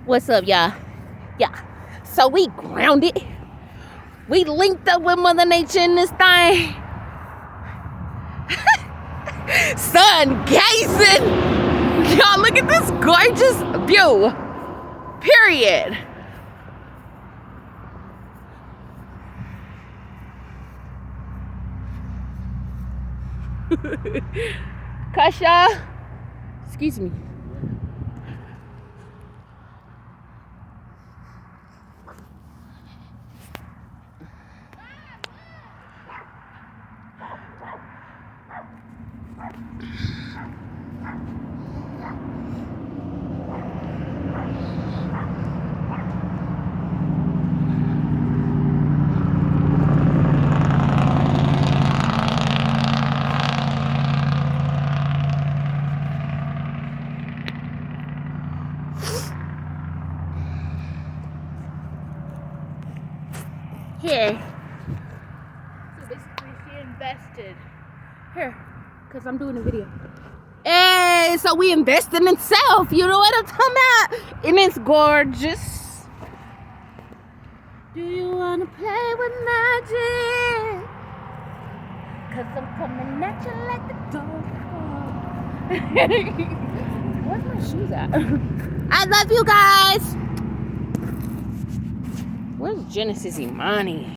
What's up, y'all? Yeah. So we grounded. We linked up with Mother Nature in this thing. Sun gazing. Y'all, look at this gorgeous view. Period. Kasha. Excuse me. Here. So basically she invested. Here. Because I'm doing a video. Hey, so we invested in self. You know what I'm talking about? And it's gorgeous. Do you want to play with magic? Because I'm coming at you like the dog. Where's my shoes at? I love you guys. Where's Genesis Imani?